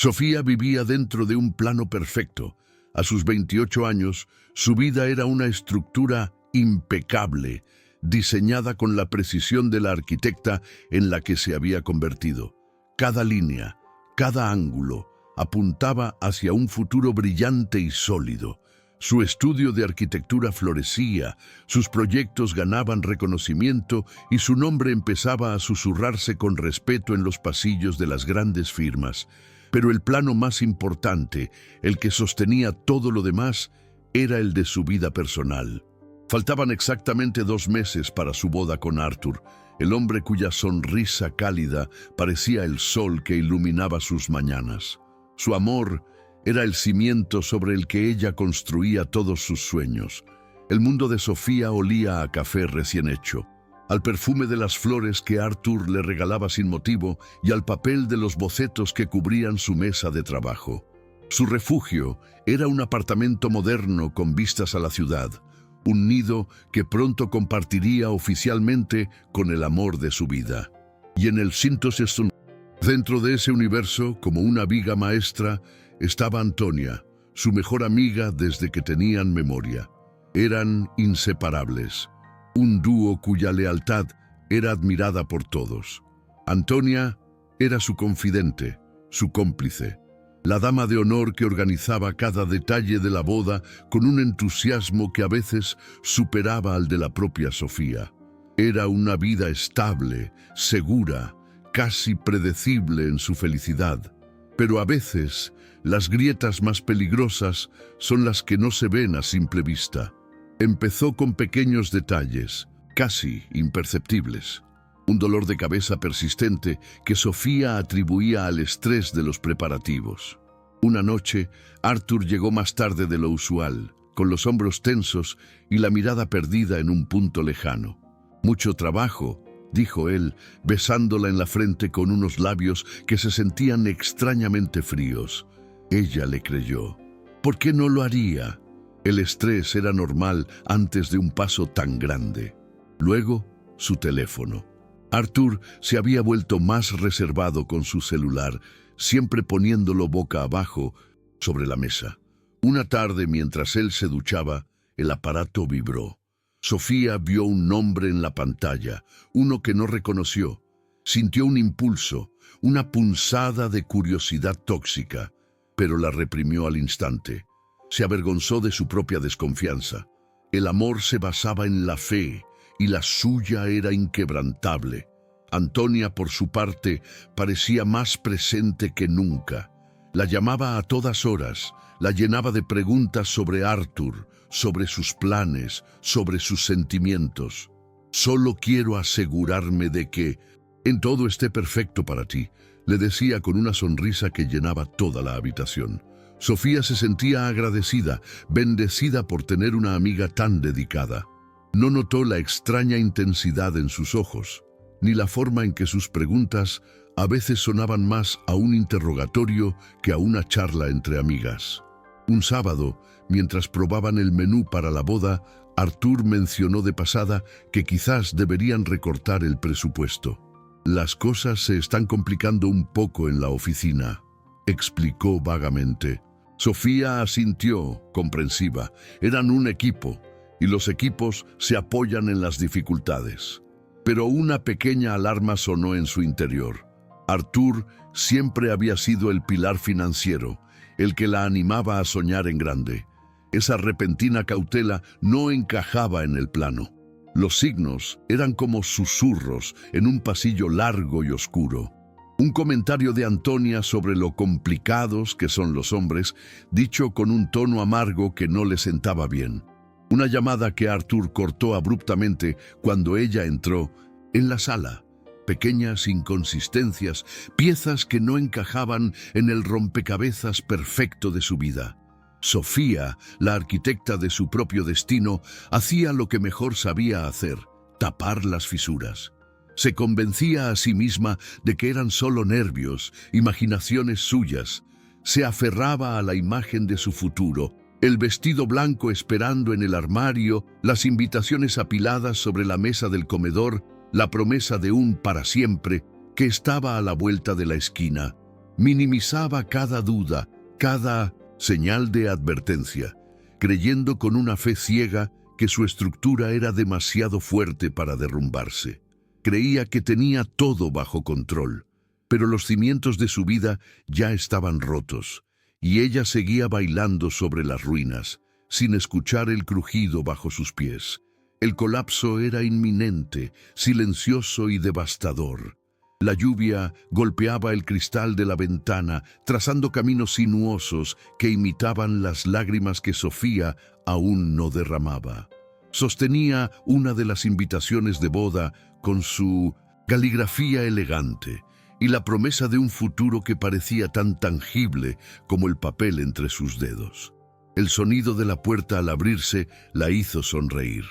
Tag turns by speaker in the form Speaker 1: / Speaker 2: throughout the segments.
Speaker 1: Sofía vivía dentro de un plano perfecto. A sus 28 años, su vida era una estructura impecable, diseñada con la precisión de la arquitecta en la que se había convertido. Cada línea, cada ángulo, apuntaba hacia un futuro brillante y sólido. Su estudio de arquitectura florecía, sus proyectos ganaban reconocimiento y su nombre empezaba a susurrarse con respeto en los pasillos de las grandes firmas. Pero el plano más importante, el que sostenía todo lo demás, era el de su vida personal. Faltaban exactamente 2 meses para su boda con Arthur, el hombre cuya sonrisa cálida parecía el sol que iluminaba sus mañanas. Su amor era el cimiento sobre el que ella construía todos sus sueños. El mundo de Sofía olía a café recién hecho, al perfume de las flores que Arthur le regalaba sin motivo y al papel de los bocetos que cubrían su mesa de trabajo. Su refugio era un apartamento moderno con vistas a la ciudad, un nido que pronto compartiría oficialmente con el amor de su vida. Y en el Sintoseston, dentro de ese universo, como una viga maestra, estaba Antonia, su mejor amiga desde que tenían memoria. Eran inseparables, un dúo cuya lealtad era admirada por todos. Antonia era su confidente, su cómplice, la dama de honor que organizaba cada detalle de la boda con un entusiasmo que a veces superaba al de la propia Sofía. Era una vida estable, segura, casi predecible en su felicidad. Pero a veces, las grietas más peligrosas son las que no se ven a simple vista. Empezó con pequeños detalles, casi imperceptibles. Un dolor de cabeza persistente que Sofía atribuía al estrés de los preparativos. Una noche, Arthur llegó más tarde de lo usual, con los hombros tensos y la mirada perdida en un punto lejano. «Mucho trabajo», dijo él, besándola en la frente con unos labios que se sentían extrañamente fríos. Ella le creyó. ¿Por qué no lo haría? El estrés era normal antes de un paso tan grande. Luego, su teléfono. Arthur se había vuelto más reservado con su celular, siempre poniéndolo boca abajo sobre la mesa. Una tarde, mientras él se duchaba, el aparato vibró. Sofía vio un nombre en la pantalla, uno que no reconoció. Sintió un impulso, una punzada de curiosidad tóxica, pero la reprimió al instante. Se avergonzó de su propia desconfianza. El amor se basaba en la fe, y la suya era inquebrantable. Antonia, por su parte, parecía más presente que nunca. La llamaba a todas horas, la llenaba de preguntas sobre Arthur, sobre sus planes, sobre sus sentimientos. «Solo quiero asegurarme de que en todo esté perfecto para ti», le decía con una sonrisa que llenaba toda la habitación. Sofía se sentía agradecida, bendecida por tener una amiga tan dedicada. No notó la extraña intensidad en sus ojos, ni la forma en que sus preguntas a veces sonaban más a un interrogatorio que a una charla entre amigas. Un sábado, mientras probaban el menú para la boda, Arthur mencionó de pasada que quizás deberían recortar el presupuesto. «Las cosas se están complicando un poco en la oficina», explicó vagamente. Sofía asintió, comprensiva. Eran un equipo, y los equipos se apoyan en las dificultades. Pero una pequeña alarma sonó en su interior. Arthur siempre había sido el pilar financiero, el que la animaba a soñar en grande. Esa repentina cautela no encajaba en el plano. Los signos eran como susurros en un pasillo largo y oscuro. Un comentario de Antonia sobre lo complicados que son los hombres, dicho con un tono amargo que no le sentaba bien. Una llamada que Arthur cortó abruptamente cuando ella entró en la sala. Pequeñas inconsistencias, piezas que no encajaban en el rompecabezas perfecto de su vida. Sofía, la arquitecta de su propio destino, hacía lo que mejor sabía hacer: tapar las fisuras. Se convencía a sí misma de que eran solo nervios, imaginaciones suyas. Se aferraba a la imagen de su futuro, el vestido blanco esperando en el armario, las invitaciones apiladas sobre la mesa del comedor, la promesa de un para siempre que estaba a la vuelta de la esquina. Minimizaba cada duda, cada señal de advertencia, creyendo con una fe ciega que su estructura era demasiado fuerte para derrumbarse. Creía que tenía todo bajo control, pero los cimientos de su vida ya estaban rotos, y ella seguía bailando sobre las ruinas, sin escuchar el crujido bajo sus pies. El colapso era inminente, silencioso y devastador. La lluvia golpeaba el cristal de la ventana, trazando caminos sinuosos que imitaban las lágrimas que Sofía aún no derramaba. Sostenía una de las invitaciones de boda con su caligrafía elegante y la promesa de un futuro que parecía tan tangible como el papel entre sus dedos. El sonido de la puerta al abrirse la hizo sonreír.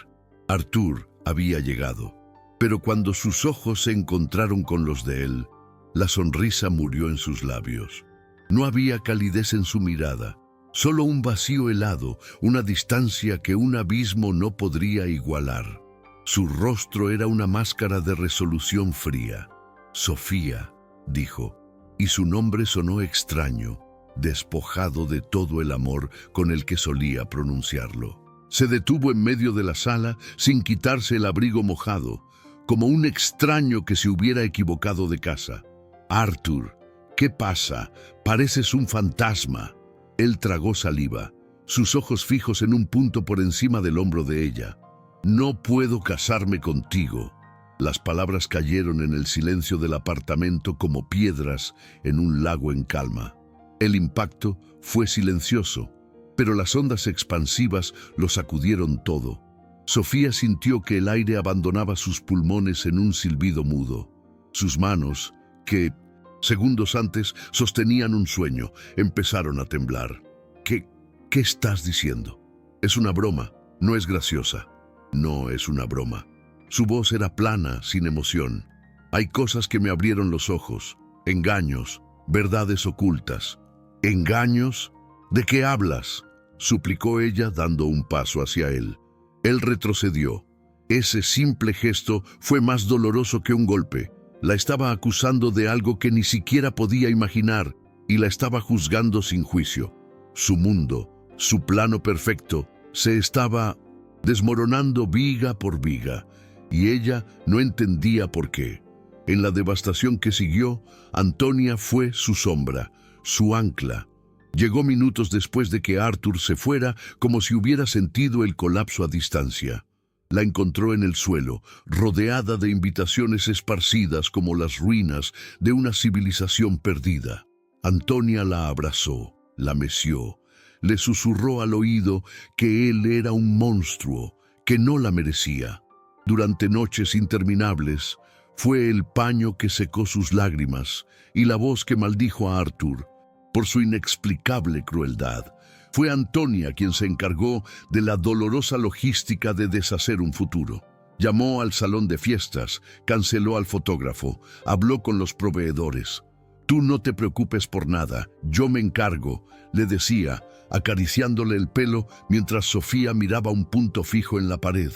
Speaker 1: Arthur había llegado, pero cuando sus ojos se encontraron con los de él, la sonrisa murió en sus labios. No había calidez en su mirada, solo un vacío helado, una distancia que un abismo no podría igualar. Su rostro era una máscara de resolución fría. Sofía, dijo, y su nombre sonó extraño, despojado de todo el amor con el que solía pronunciarlo. Se detuvo en medio de la sala sin quitarse el abrigo mojado, como un extraño que se hubiera equivocado de casa. «Arthur, ¿qué pasa? Pareces un fantasma». Él tragó saliva, sus ojos fijos en un punto por encima del hombro de ella. «No puedo casarme contigo». Las palabras cayeron en el silencio del apartamento como piedras en un lago en calma. El impacto fue silencioso, pero las ondas expansivas lo sacudieron todo. Sofía sintió que el aire abandonaba sus pulmones en un silbido mudo. Sus manos, que segundos antes sostenían un sueño, empezaron a temblar. ¿Qué estás diciendo? Es una broma, no es graciosa. No es una broma. Su voz era plana, sin emoción. Hay cosas que me abrieron los ojos, engaños, verdades ocultas. ¿Engaños? ¿De qué hablas?, suplicó ella dando un paso hacia él. Él retrocedió. Ese simple gesto fue más doloroso que un golpe. La estaba acusando de algo que ni siquiera podía imaginar y la estaba juzgando sin juicio. Su mundo, su plano perfecto, se estaba desmoronando viga por viga, y ella no entendía por qué. En la devastación que siguió, Antonia fue su sombra, su ancla. Llegó minutos después de que Arthur se fuera, como si hubiera sentido el colapso a distancia. La encontró en el suelo, rodeada de invitaciones esparcidas como las ruinas de una civilización perdida. Antonia la abrazó, la meció, le susurró al oído que él era un monstruo, que no la merecía. Durante noches interminables, fue el paño que secó sus lágrimas y la voz que maldijo a Arthur por su inexplicable crueldad. Fue Antonia quien se encargó de la dolorosa logística de deshacer un futuro. Llamó al salón de fiestas, canceló al fotógrafo, habló con los proveedores. «Tú no te preocupes por nada, yo me encargo», le decía, acariciándole el pelo mientras Sofía miraba un punto fijo en la pared,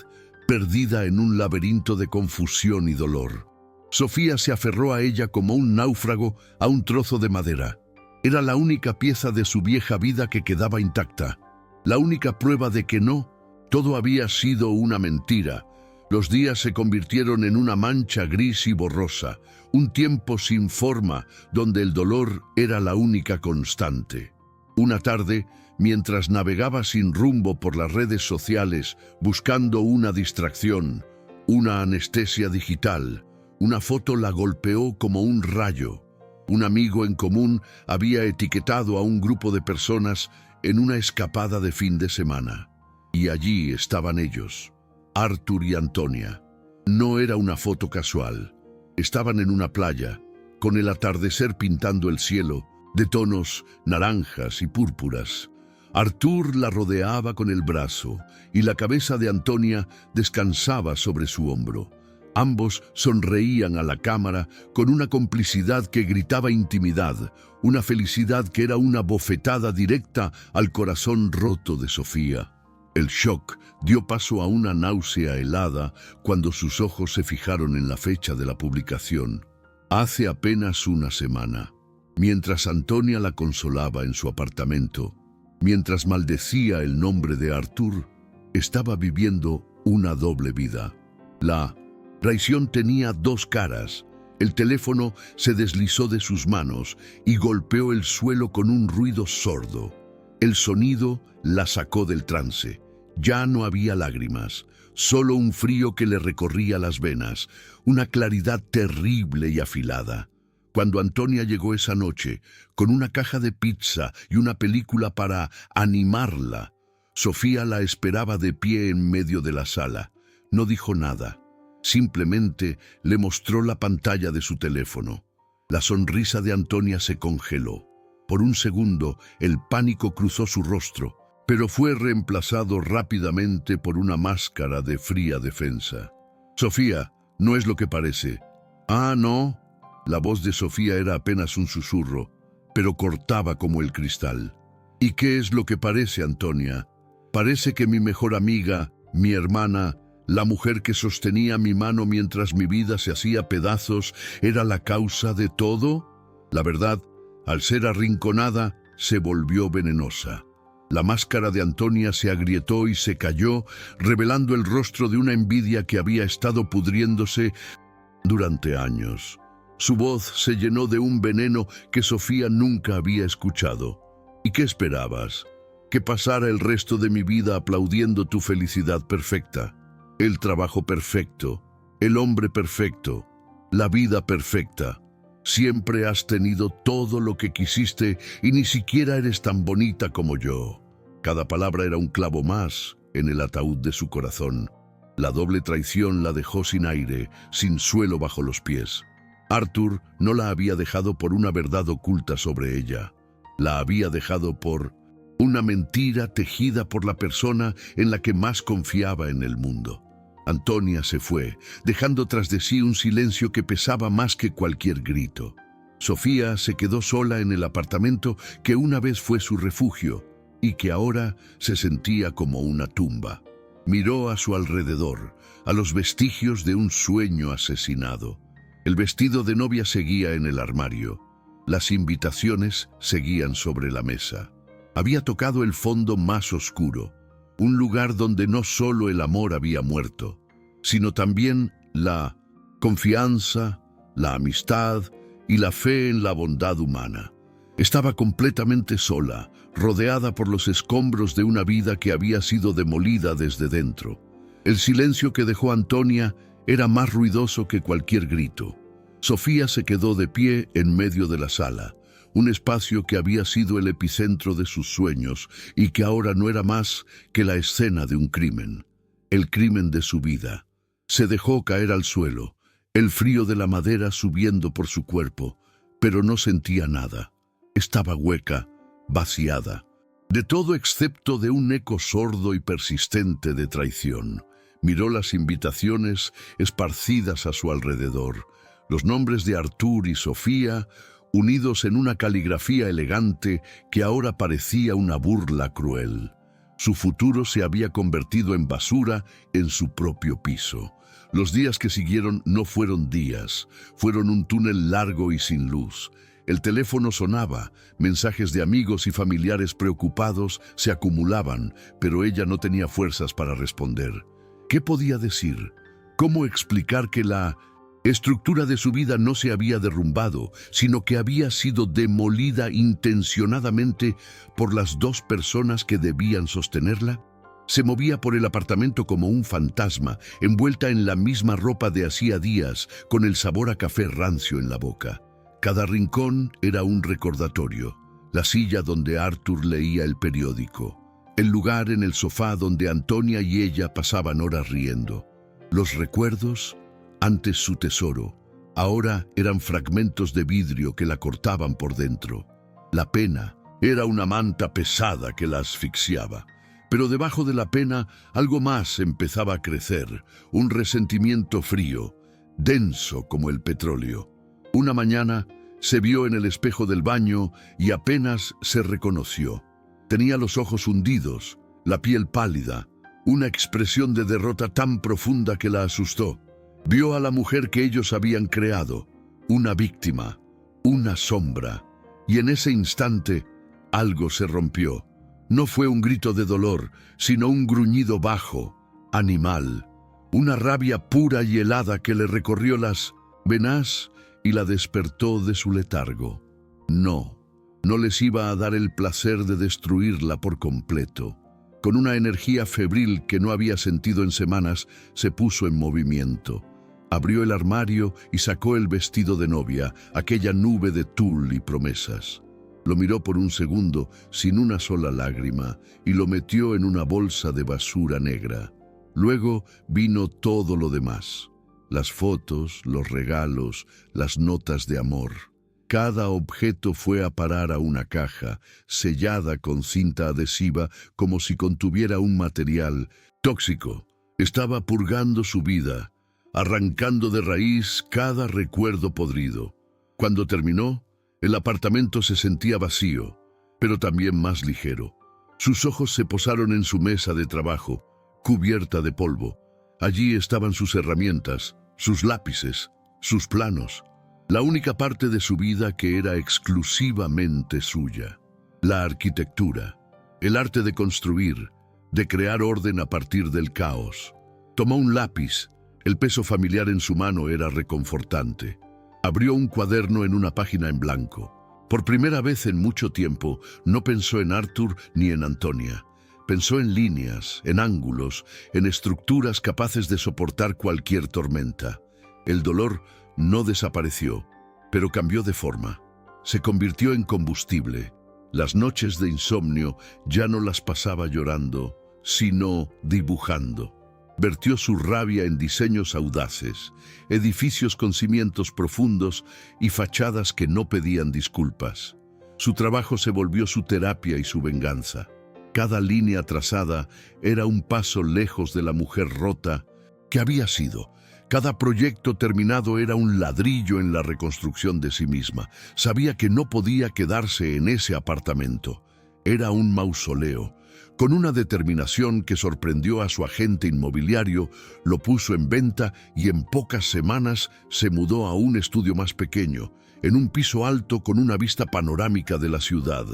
Speaker 1: perdida en un laberinto de confusión y dolor. Sofía se aferró a ella como un náufrago a un trozo de madera. Era la única pieza de su vieja vida que quedaba intacta, la única prueba de que todo había sido una mentira. Los días se convirtieron en una mancha gris y borrosa, un tiempo sin forma donde el dolor era la única constante. Una tarde, mientras navegaba sin rumbo por las redes sociales buscando una distracción, una anestesia digital, una foto la golpeó como un rayo. Un amigo en común había etiquetado a un grupo de personas en una escapada de fin de semana. Y allí estaban ellos, Arthur y Antonia. No era una foto casual. Estaban en una playa, con el atardecer pintando el cielo, de tonos naranjas y púrpuras. Arthur la rodeaba con el brazo y la cabeza de Antonia descansaba sobre su hombro. Ambos sonreían a la cámara con una complicidad que gritaba intimidad, una felicidad que era una bofetada directa al corazón roto de Sofía. El shock dio paso a una náusea helada cuando sus ojos se fijaron en la fecha de la publicación. Hace apenas una semana. Mientras Antonia la consolaba en su apartamento, mientras maldecía el nombre de Arthur, estaba viviendo una doble vida. La traición tenía dos caras. El teléfono se deslizó de sus manos y golpeó el suelo con un ruido sordo. El sonido la sacó del trance. Ya no había lágrimas, solo un frío que le recorría las venas, una claridad terrible y afilada. Cuando Antonia llegó esa noche, con una caja de pizza y una película para animarla, Sofía la esperaba de pie en medio de la sala. No dijo nada. Simplemente le mostró la pantalla de su teléfono. La sonrisa de Antonia se congeló. Por un segundo, el pánico cruzó su rostro, pero fue reemplazado rápidamente por una máscara de fría defensa. «Sofía, no es lo que parece». «Ah, ¿no?» La voz de Sofía era apenas un susurro, pero cortaba como el cristal. «¿Y qué es lo que parece, Antonia? Parece que mi mejor amiga, mi hermana, la mujer que sostenía mi mano mientras mi vida se hacía pedazos, era la causa de todo». La verdad, al ser arrinconada, se volvió venenosa. La máscara de Antonia se agrietó y se cayó, revelando el rostro de una envidia que había estado pudriéndose durante años. Su voz se llenó de un veneno que Sofía nunca había escuchado. «¿Y qué esperabas? ¿Que pasara el resto de mi vida aplaudiendo tu felicidad perfecta? El trabajo perfecto, el hombre perfecto, la vida perfecta. Siempre has tenido todo lo que quisiste y ni siquiera eres tan bonita como yo». Cada palabra era un clavo más en el ataúd de su corazón. La doble traición la dejó sin aire, sin suelo bajo los pies. Arthur no la había dejado por una verdad oculta sobre ella. La había dejado por una mentira tejida por la persona en la que más confiaba en el mundo. Antonia se fue, dejando tras de sí un silencio que pesaba más que cualquier grito. Sofía se quedó sola en el apartamento que una vez fue su refugio y que ahora se sentía como una tumba. Miró a su alrededor, a los vestigios de un sueño asesinado. El vestido de novia seguía en el armario. Las invitaciones seguían sobre la mesa. Había tocado el fondo más oscuro, un lugar donde no solo el amor había muerto, sino también la confianza, la amistad y la fe en la bondad humana. Estaba completamente sola, rodeada por los escombros de una vida que había sido demolida desde dentro. El silencio que dejó Antonia era más ruidoso que cualquier grito. Sofía se quedó de pie en medio de la sala, un espacio que había sido el epicentro de sus sueños y que ahora no era más que la escena de un crimen, el crimen de su vida. Se dejó caer al suelo, el frío de la madera subiendo por su cuerpo, pero no sentía nada. Estaba hueca, vaciada, de todo excepto de un eco sordo y persistente de traición. Miró las invitaciones esparcidas a su alrededor, los nombres de Arthur y Sofía, unidos en una caligrafía elegante que ahora parecía una burla cruel. Su futuro se había convertido en basura en su propio piso. Los días que siguieron no fueron días, fueron un túnel largo y sin luz. El teléfono sonaba, mensajes de amigos y familiares preocupados se acumulaban, pero ella no tenía fuerzas para responder. ¿Qué podía decir? ¿Cómo explicar que la estructura de su vida no se había derrumbado, sino que había sido demolida intencionadamente por las dos personas que debían sostenerla? Se movía por el apartamento como un fantasma, envuelta en la misma ropa de hacía días, con el sabor a café rancio en la boca. Cada rincón era un recordatorio, la silla donde Arthur leía el periódico, el lugar en el sofá donde Antonia y ella pasaban horas riendo. Los recuerdos, antes su tesoro, ahora eran fragmentos de vidrio que la cortaban por dentro. La pena era una manta pesada que la asfixiaba. Pero debajo de la pena algo más empezaba a crecer, un resentimiento frío, denso como el petróleo. Una mañana se vio en el espejo del baño y apenas se reconoció. Tenía los ojos hundidos, la piel pálida, una expresión de derrota tan profunda que la asustó. Vio a la mujer que ellos habían creado, una víctima, una sombra. Y en ese instante, algo se rompió. No fue un grito de dolor, sino un gruñido bajo, animal. Una rabia pura y helada que le recorrió las venas y la despertó de su letargo. No les iba a dar el placer de destruirla por completo. Con una energía febril que no había sentido en semanas, se puso en movimiento. Abrió el armario y sacó el vestido de novia, aquella nube de tul y promesas. Lo miró por un segundo, sin una sola lágrima, y lo metió en una bolsa de basura negra. Luego vino todo lo demás. Las fotos, los regalos, las notas de amor. Cada objeto fue a parar a una caja, sellada con cinta adhesiva como si contuviera un material tóxico. Estaba purgando su vida, arrancando de raíz cada recuerdo podrido. Cuando terminó, el apartamento se sentía vacío, pero también más ligero. Sus ojos se posaron en su mesa de trabajo, cubierta de polvo. Allí estaban sus herramientas, sus lápices, sus planos. La única parte de su vida que era exclusivamente suya. La arquitectura, el arte de construir, de crear orden a partir del caos. Tomó un lápiz. El peso familiar en su mano era reconfortante. Abrió un cuaderno en una página en blanco. Por primera vez en mucho tiempo, no pensó en Arthur ni en Antonia. Pensó en líneas, en ángulos, en estructuras capaces de soportar cualquier tormenta. El dolor no desapareció, pero cambió de forma. Se convirtió en combustible. Las noches de insomnio ya no las pasaba llorando, sino dibujando. Vertió su rabia en diseños audaces, edificios con cimientos profundos y fachadas que no pedían disculpas. Su trabajo se volvió su terapia y su venganza. Cada línea trazada era un paso lejos de la mujer rota que había sido. Cada proyecto terminado era un ladrillo en la reconstrucción de sí misma. Sabía que no podía quedarse en ese apartamento. Era un mausoleo. Con una determinación que sorprendió a su agente inmobiliario, lo puso en venta y en pocas semanas se mudó a un estudio más pequeño, en un piso alto con una vista panorámica de la ciudad.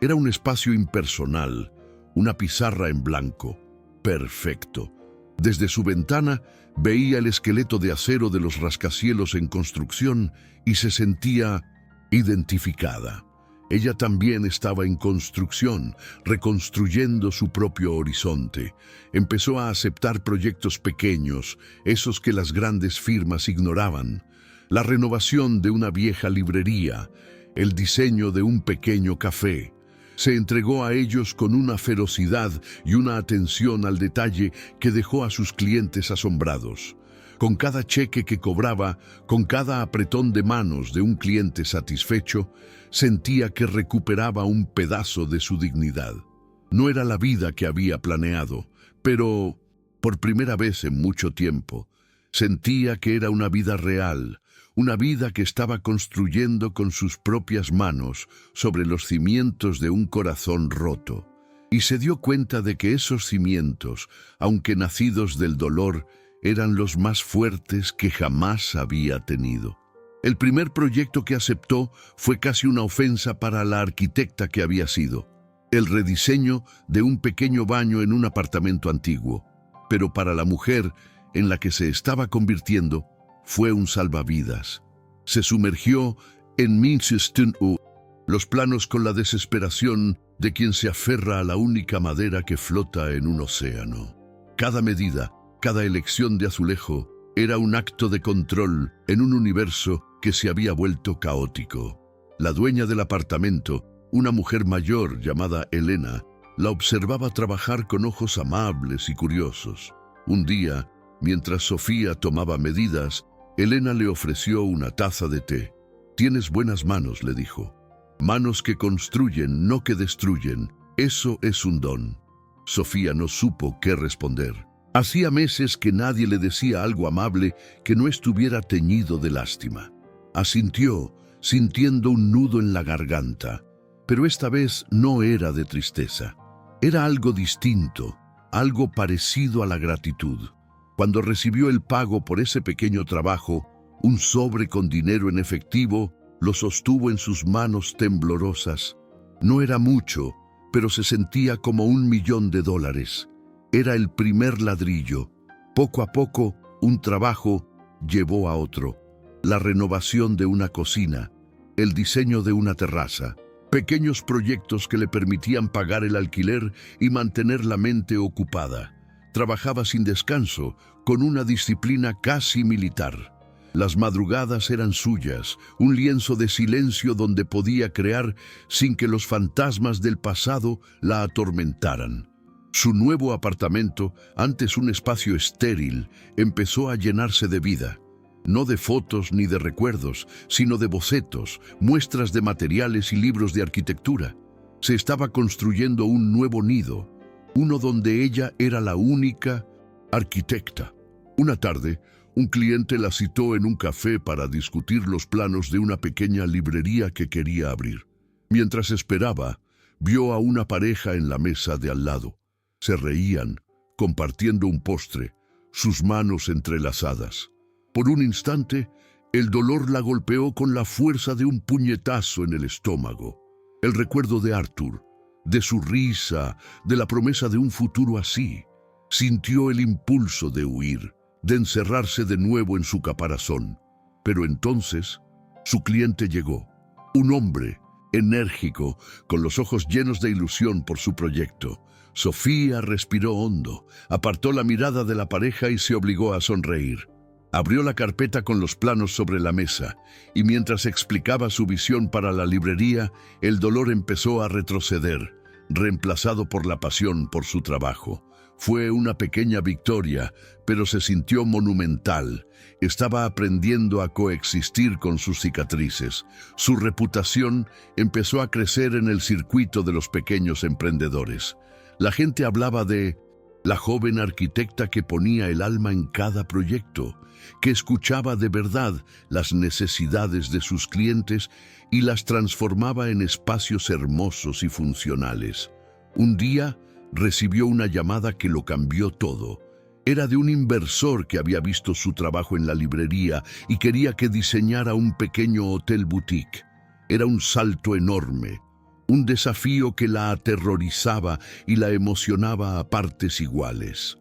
Speaker 1: Era un espacio impersonal, una pizarra en blanco. Perfecto. Desde su ventana veía el esqueleto de acero de los rascacielos en construcción y se sentía identificada. Ella también estaba en construcción, reconstruyendo su propio horizonte. Empezó a aceptar proyectos pequeños, esos que las grandes firmas ignoraban. La renovación de una vieja librería, el diseño de un pequeño café. Se entregó a ellos con una ferocidad y una atención al detalle que dejó a sus clientes asombrados. Con cada cheque que cobraba, con cada apretón de manos de un cliente satisfecho, sentía que recuperaba un pedazo de su dignidad. No era la vida que había planeado, pero, por primera vez en mucho tiempo, sentía que era una vida real, una vida que estaba construyendo con sus propias manos sobre los cimientos de un corazón roto. Y se dio cuenta de que esos cimientos, aunque nacidos del dolor, eran los más fuertes que jamás había tenido. El primer proyecto que aceptó fue casi una ofensa para la arquitecta que había sido. El rediseño de un pequeño baño en un apartamento antiguo. Pero para la mujer en la que se estaba convirtiendo, fue un salvavidas. Se sumergió en los planos con la desesperación de quien se aferra a la única madera que flota en un océano. Cada medida, cada elección de azulejo era un acto de control en un universo que se había vuelto caótico. La dueña del apartamento, una mujer mayor llamada Elena, la observaba trabajar con ojos amables y curiosos. Un día, mientras Sofía tomaba medidas, Elena le ofreció una taza de té. «Tienes buenas manos», le dijo. «Manos que construyen, no que destruyen. Eso es un don». Sofía no supo qué responder. Hacía meses que nadie le decía algo amable que no estuviera teñido de lástima. Asintió, sintiendo un nudo en la garganta. Pero esta vez no era de tristeza. Era algo distinto, algo parecido a la gratitud. Cuando recibió el pago por ese pequeño trabajo, un sobre con dinero en efectivo, Lo sostuvo en sus manos temblorosas. No era mucho, pero se sentía como $1.000.000. Era el primer ladrillo. Poco a poco, un trabajo llevó a otro. La renovación de una cocina, el diseño de una terraza, pequeños proyectos que le permitían pagar el alquiler y mantener la mente ocupada. Trabajaba sin descanso, con una disciplina casi militar. Las madrugadas eran suyas, un lienzo de silencio donde podía crear sin que los fantasmas del pasado la atormentaran. Su nuevo apartamento, antes un espacio estéril, empezó a llenarse de vida. No de fotos ni de recuerdos, sino de bocetos, muestras de materiales y libros de arquitectura. Se estaba construyendo un nuevo nido, uno donde ella era la única arquitecta. Una tarde, un cliente la citó en un café para discutir los planos de una pequeña librería que quería abrir. Mientras esperaba, vio a una pareja en la mesa de al lado. Se reían, compartiendo un postre, sus manos entrelazadas. Por un instante, el dolor la golpeó con la fuerza de un puñetazo en el estómago. El recuerdo de Arthur, de su risa, de la promesa de un futuro así. Sintió el impulso de huir, de encerrarse de nuevo en su caparazón. Pero entonces, su cliente llegó. Un hombre, enérgico, con los ojos llenos de ilusión por su proyecto. Sofía respiró hondo, apartó la mirada de la pareja y se obligó a sonreír. Abrió la carpeta con los planos sobre la mesa, y mientras explicaba su visión para la librería, el dolor empezó a retroceder, reemplazado por la pasión por su trabajo. Fue una pequeña victoria, pero se sintió monumental. Estaba aprendiendo a coexistir con sus cicatrices. Su reputación empezó a crecer en el circuito de los pequeños emprendedores. La gente hablaba de la joven arquitecta que ponía el alma en cada proyecto, que escuchaba de verdad las necesidades de sus clientes y las transformaba en espacios hermosos y funcionales. Un día recibió una llamada que lo cambió todo. Era de un inversor que había visto su trabajo en la librería y quería que diseñara un pequeño hotel boutique. Era un salto enorme, un desafío que la aterrorizaba y la emocionaba a partes iguales.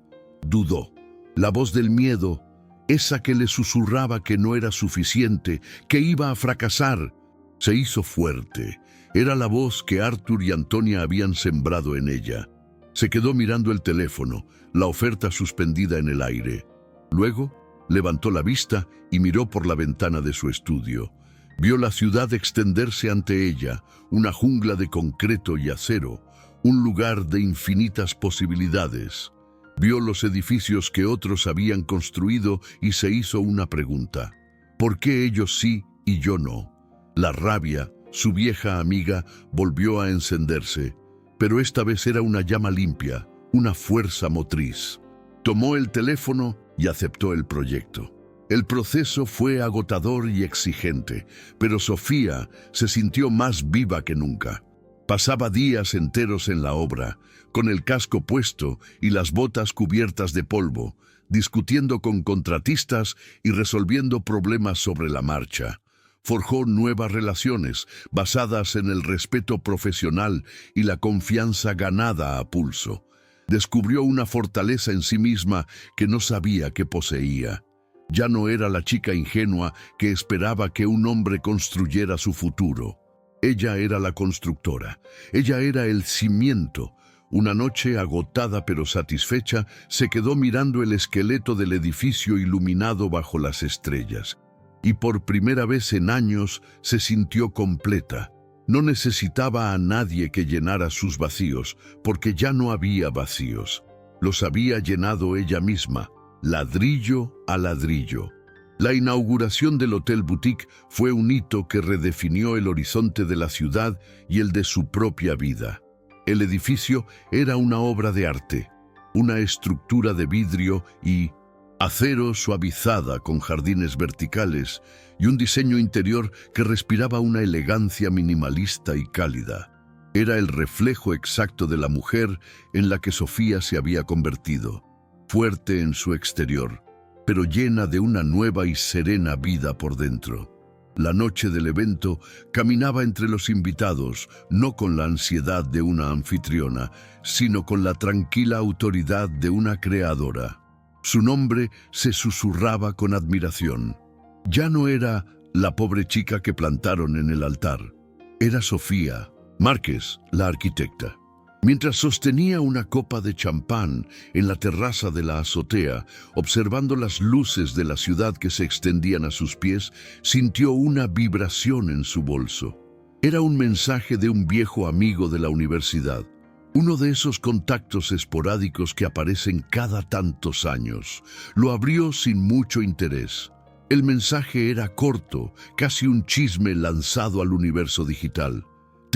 Speaker 1: Dudó. La voz del miedo, esa que le susurraba que no era suficiente, que iba a fracasar, se hizo fuerte. Era la voz que Arthur y Antonia habían sembrado en ella. Se quedó mirando el teléfono, la oferta suspendida en el aire. Luego, levantó la vista y miró por la ventana de su estudio. Vio la ciudad extenderse ante ella, una jungla de concreto y acero, un lugar de infinitas posibilidades. Vio los edificios que otros habían construido y se hizo una pregunta. ¿Por qué ellos sí y yo no? La rabia, su vieja amiga, volvió a encenderse, pero esta vez era una llama limpia, una fuerza motriz. Tomó el teléfono y aceptó el proyecto. El proceso fue agotador y exigente, pero Sofía se sintió más viva que nunca. Pasaba días enteros en la obra, con el casco puesto y las botas cubiertas de polvo, discutiendo con contratistas y resolviendo problemas sobre la marcha. Forjó nuevas relaciones basadas en el respeto profesional y la confianza ganada a pulso. Descubrió una fortaleza en sí misma que no sabía que poseía. Ya no era la chica ingenua que esperaba que un hombre construyera su futuro. Ella era la constructora. Ella era el cimiento. Una noche, agotada pero satisfecha, se quedó mirando el esqueleto del edificio iluminado bajo las estrellas. Y por primera vez en años se sintió completa. No necesitaba a nadie que llenara sus vacíos, porque ya no había vacíos. Los había llenado ella misma, ladrillo a ladrillo. La inauguración del Hotel Boutique fue un hito que redefinió el horizonte de la ciudad y el de su propia vida. El edificio era una obra de arte, una estructura de vidrio y acero suavizada con jardines verticales y un diseño interior que respiraba una elegancia minimalista y cálida. Era el reflejo exacto de la mujer en la que Sofía se había convertido, fuerte en su exterior, pero llena de una nueva y serena vida por dentro. La noche del evento caminaba entre los invitados, no con la ansiedad de una anfitriona, sino con la tranquila autoridad de una creadora. Su nombre se susurraba con admiración. Ya no era la pobre chica que plantaron en el altar. Era Sofía Márquez, la arquitecta. Mientras sostenía una copa de champán en la terraza de la azotea, observando las luces de la ciudad que se extendían a sus pies, sintió una vibración en su bolso. Era un mensaje de un viejo amigo de la universidad, uno de esos contactos esporádicos que aparecen cada tantos años. Lo abrió sin mucho interés. El mensaje era corto, casi un chisme lanzado al universo digital.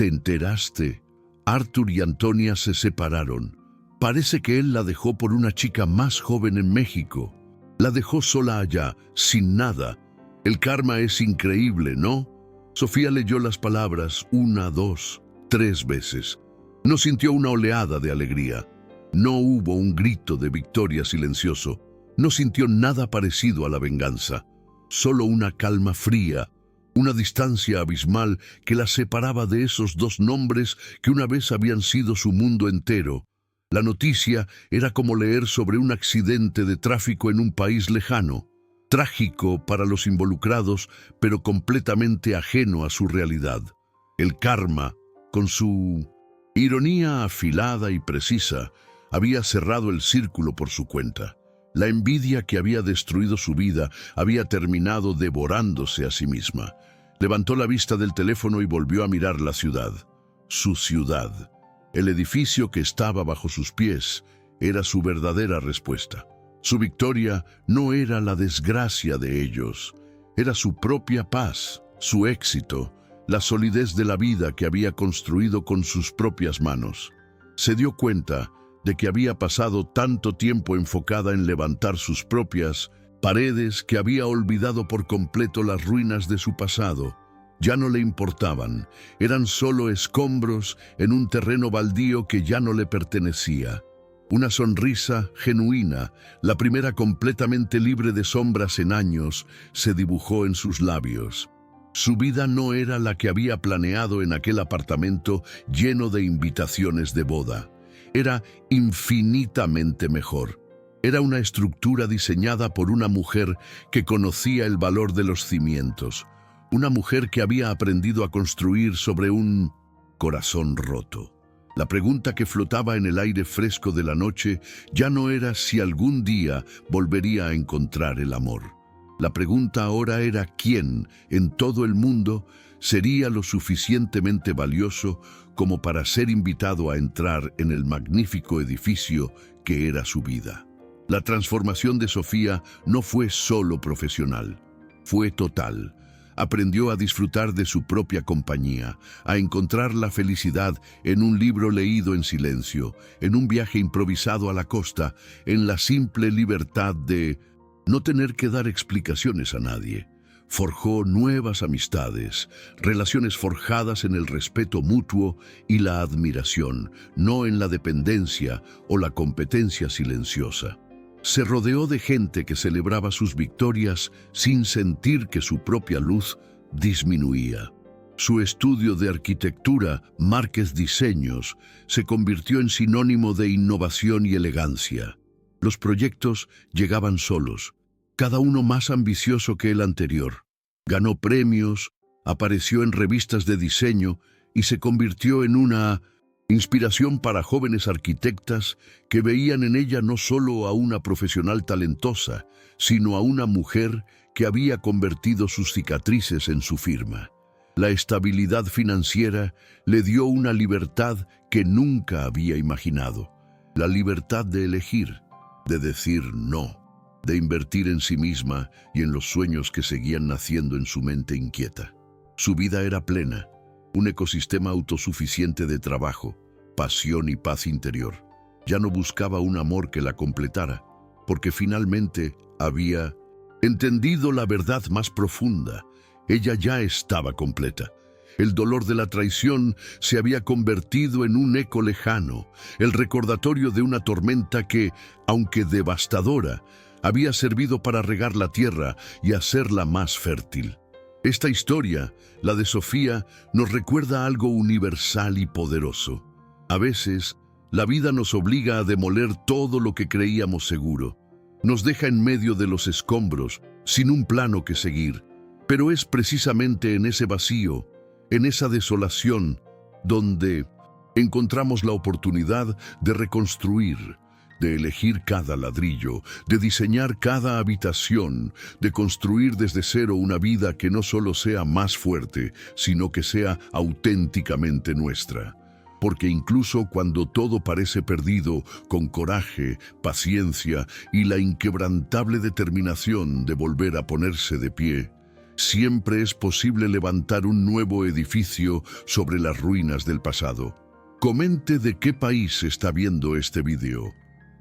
Speaker 1: ¿Te enteraste? Arthur y Antonia se separaron. Parece que él la dejó por una chica más joven en México. La dejó sola allá, sin nada. El karma es increíble, ¿no? Sofía leyó las palabras 1, 2, 3 veces. No sintió una oleada de alegría. No hubo un grito de victoria silencioso. No sintió nada parecido a la venganza. Solo una calma fría, una distancia abismal que la separaba de esos dos nombres que una vez habían sido su mundo entero. La noticia era como leer sobre un accidente de tráfico en un país lejano, trágico para los involucrados, pero completamente ajeno a su realidad. El karma, con su ironía afilada y precisa, había cerrado el círculo por su cuenta. La envidia que había destruido su vida había terminado devorándose a sí misma. Levantó la vista del teléfono y volvió a mirar la ciudad. Su ciudad. El edificio que estaba bajo sus pies era su verdadera respuesta. Su victoria no era la desgracia de ellos, era su propia paz, su éxito, la solidez de la vida que había construido con sus propias manos. Se dio cuenta de que había pasado tanto tiempo enfocada en levantar sus propias paredes que había olvidado por completo las ruinas de su pasado. Ya no le importaban, eran solo escombros en un terreno baldío que ya no le pertenecía. Una sonrisa genuina, la primera completamente libre de sombras en años, se dibujó en sus labios. Su vida no era la que había planeado en aquel apartamento lleno de invitaciones de boda. Era infinitamente mejor. Era una estructura diseñada por una mujer que conocía el valor de los cimientos. Una mujer que había aprendido a construir sobre un corazón roto. La pregunta que flotaba en el aire fresco de la noche ya no era si algún día volvería a encontrar el amor. La pregunta ahora era quién, en todo el mundo, sería lo suficientemente valioso como para ser invitado a entrar en el magnífico edificio que era su vida. La transformación de Sofía no fue solo profesional, fue total. Aprendió a disfrutar de su propia compañía, a encontrar la felicidad en un libro leído en silencio, en un viaje improvisado a la costa, en la simple libertad de no tener que dar explicaciones a nadie. Forjó nuevas amistades, relaciones forjadas en el respeto mutuo y la admiración, no en la dependencia o la competencia silenciosa. Se rodeó de gente que celebraba sus victorias sin sentir que su propia luz disminuía. Su estudio de arquitectura, Márquez Diseños, se convirtió en sinónimo de innovación y elegancia. Los proyectos llegaban solos, cada uno más ambicioso que el anterior. Ganó premios, apareció en revistas de diseño y se convirtió en una inspiración para jóvenes arquitectas que veían en ella no solo a una profesional talentosa, sino a una mujer que había convertido sus cicatrices en su firma. La estabilidad financiera le dio una libertad que nunca había imaginado. La libertad de elegir, de decir no, de invertir en sí misma y en los sueños que seguían naciendo en su mente inquieta. Su vida era plena, un ecosistema autosuficiente de trabajo, pasión y paz interior. Ya no buscaba un amor que la completara, porque finalmente había entendido la verdad más profunda. Ella ya estaba completa. El dolor de la traición se había convertido en un eco lejano, el recordatorio de una tormenta que, aunque devastadora, había servido para regar la tierra y hacerla más fértil. Esta historia, la de Sofía, nos recuerda algo universal y poderoso. A veces, la vida nos obliga a demoler todo lo que creíamos seguro. Nos deja en medio de los escombros, sin un plano que seguir. Pero es precisamente en ese vacío, en esa desolación, donde encontramos la oportunidad de reconstruir, de elegir cada ladrillo, de diseñar cada habitación, de construir desde cero una vida que no solo sea más fuerte, sino que sea auténticamente nuestra. Porque incluso cuando todo parece perdido, con coraje, paciencia y la inquebrantable determinación de volver a ponerse de pie, siempre es posible levantar un nuevo edificio sobre las ruinas del pasado. Comente de qué país está viendo este video.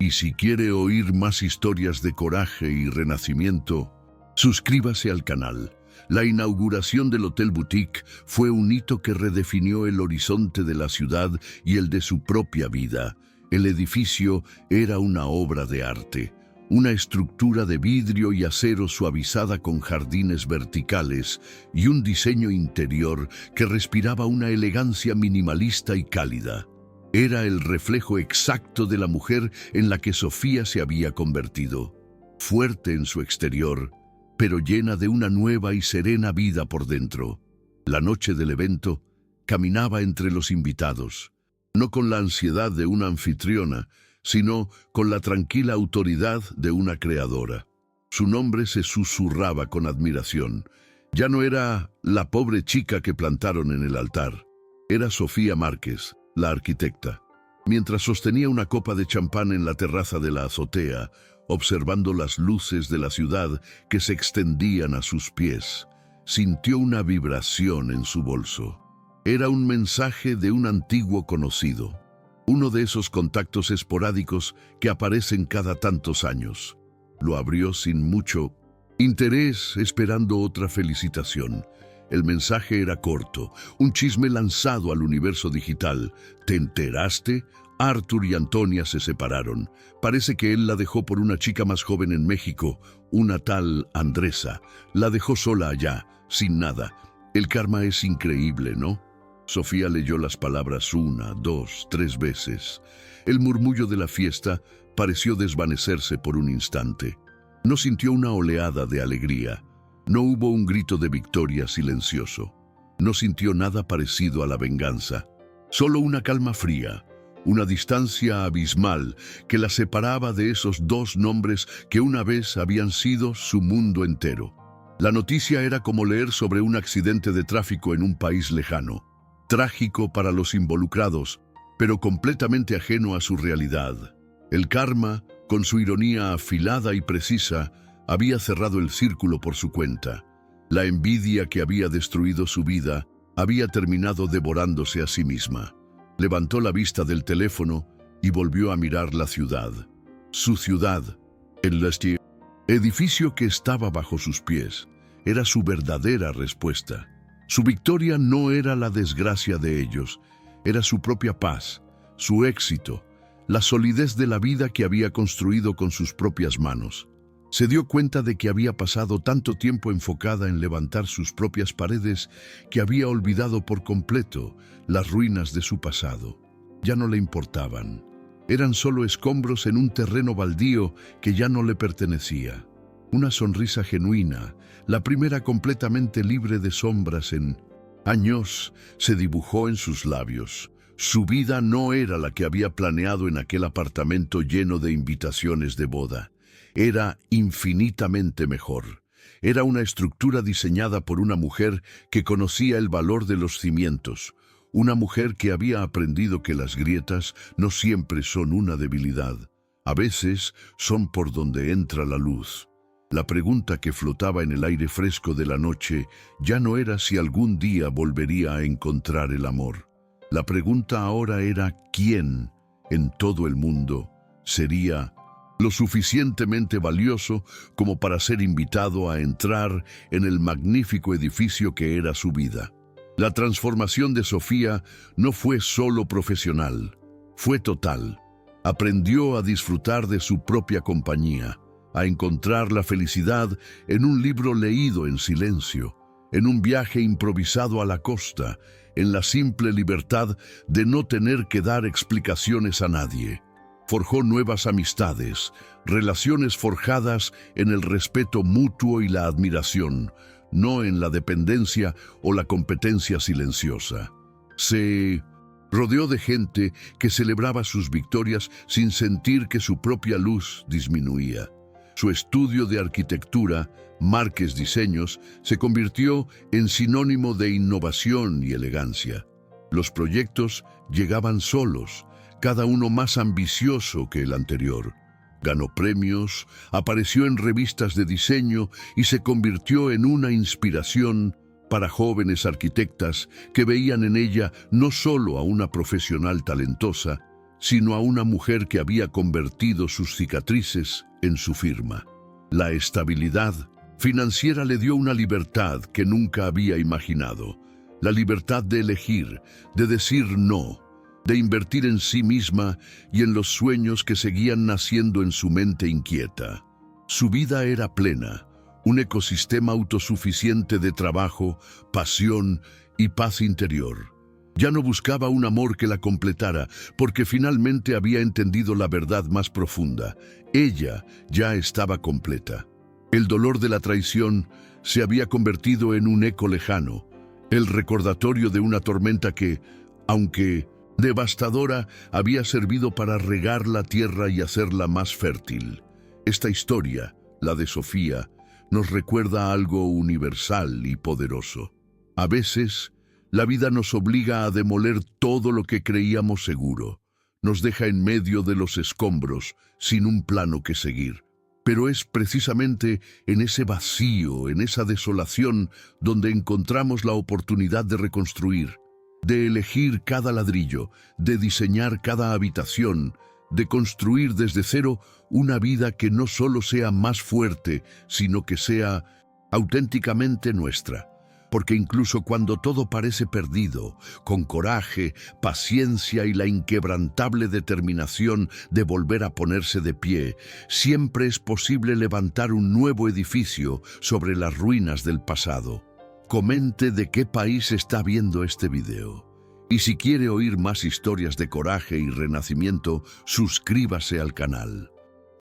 Speaker 1: Y si quiere oír más historias de coraje y renacimiento, suscríbase al canal. La inauguración del Hotel Boutique fue un hito que redefinió el horizonte de la ciudad y el de su propia vida. El edificio era una obra de arte, una estructura de vidrio y acero suavizada con jardines verticales y un diseño interior que respiraba una elegancia minimalista y cálida. Era el reflejo exacto de la mujer en la que Sofía se había convertido, fuerte en su exterior, pero llena de una nueva y serena vida por dentro. La noche del evento, caminaba entre los invitados, no con la ansiedad de una anfitriona, sino con la tranquila autoridad de una creadora. Su nombre se susurraba con admiración. Ya no era la pobre chica que plantaron en el altar, era Sofía Márquez, la arquitecta. Mientras sostenía una copa de champán en la terraza de la azotea, observando las luces de la ciudad que se extendían a sus pies, sintió una vibración en su bolso. Era un mensaje de un antiguo conocido, uno de esos contactos esporádicos que aparecen cada tantos años. Lo abrió sin mucho interés, esperando otra felicitación. El mensaje era corto, un chisme lanzado al universo digital. ¿Te enteraste? Arthur y Antonia se separaron. Parece que él la dejó por una chica más joven en México, una tal Andresa. La dejó sola allá, sin nada. El karma es increíble, ¿no? Sofía leyó las palabras 1, 2, 3 veces. El murmullo de la fiesta pareció desvanecerse por un instante. No sintió una oleada de alegría. No hubo un grito de victoria silencioso. No sintió nada parecido a la venganza. Solo una calma fría, una distancia abismal que la separaba de esos dos nombres que una vez habían sido su mundo entero. La noticia era como leer sobre un accidente de tráfico en un país lejano, trágico para los involucrados, pero completamente ajeno a su realidad. El karma, con su ironía afilada y precisa, había cerrado el círculo por su cuenta. La envidia que había destruido su vida había terminado devorándose a sí misma. Levantó la vista del teléfono y volvió a mirar la ciudad. Su ciudad, el edificio que estaba bajo sus pies, era su verdadera respuesta. Su victoria no era la desgracia de ellos, era su propia paz, su éxito, la solidez de la vida que había construido con sus propias manos. Se dio cuenta de que había pasado tanto tiempo enfocada en levantar sus propias paredes que había olvidado por completo las ruinas de su pasado. Ya no le importaban. Eran solo escombros en un terreno baldío que ya no le pertenecía. Una sonrisa genuina, la primera completamente libre de sombras en años, se dibujó en sus labios. Su vida no era la que había planeado en aquel apartamento lleno de invitaciones de boda. Era infinitamente mejor. Era una estructura diseñada por una mujer que conocía el valor de los cimientos, una mujer que había aprendido que las grietas no siempre son una debilidad, a veces son por donde entra la luz. La pregunta que flotaba en el aire fresco de la noche ya no era si algún día volvería a encontrar el amor. La pregunta ahora era ¿quién en todo el mundo sería lo suficientemente valioso como para ser invitado a entrar en el magnífico edificio que era su vida? La transformación de Sofía no fue solo profesional, fue total. Aprendió a disfrutar de su propia compañía, a encontrar la felicidad en un libro leído en silencio, en un viaje improvisado a la costa, en la simple libertad de no tener que dar explicaciones a nadie. Forjó nuevas amistades, relaciones forjadas en el respeto mutuo y la admiración, no en la dependencia o la competencia silenciosa. Se rodeó de gente que celebraba sus victorias sin sentir que su propia luz disminuía. Su estudio de arquitectura, Márquez Diseños, se convirtió en sinónimo de innovación y elegancia. Los proyectos llegaban solos, cada uno más ambicioso que el anterior. Ganó premios, apareció en revistas de diseño y se convirtió en una inspiración para jóvenes arquitectas que veían en ella no solo a una profesional talentosa, sino a una mujer que había convertido sus cicatrices en su firma. La estabilidad financiera le dio una libertad que nunca había imaginado. La libertad de elegir, de decir no, de invertir en sí misma y en los sueños que seguían naciendo en su mente inquieta. Su vida era plena, un ecosistema autosuficiente de trabajo, pasión y paz interior. Ya no buscaba un amor que la completara, porque finalmente había entendido la verdad más profunda. Ella ya estaba completa. El dolor de la traición se había convertido en un eco lejano, el recordatorio de una tormenta que, aunque devastadora, había servido para regar la tierra y hacerla más fértil. Esta historia, la de Sofía, nos recuerda algo universal y poderoso. A veces, la vida nos obliga a demoler todo lo que creíamos seguro. Nos deja en medio de los escombros, sin un plano que seguir. Pero es precisamente en ese vacío, en esa desolación, donde encontramos la oportunidad de reconstruir, de elegir cada ladrillo, de diseñar cada habitación, de construir desde cero una vida que no solo sea más fuerte, sino que sea auténticamente nuestra. Porque incluso cuando todo parece perdido, con coraje, paciencia y la inquebrantable determinación de volver a ponerse de pie, siempre es posible levantar un nuevo edificio sobre las ruinas del pasado. Comente de qué país está viendo este video. Y si quiere oír más historias de coraje y renacimiento, suscríbase al canal.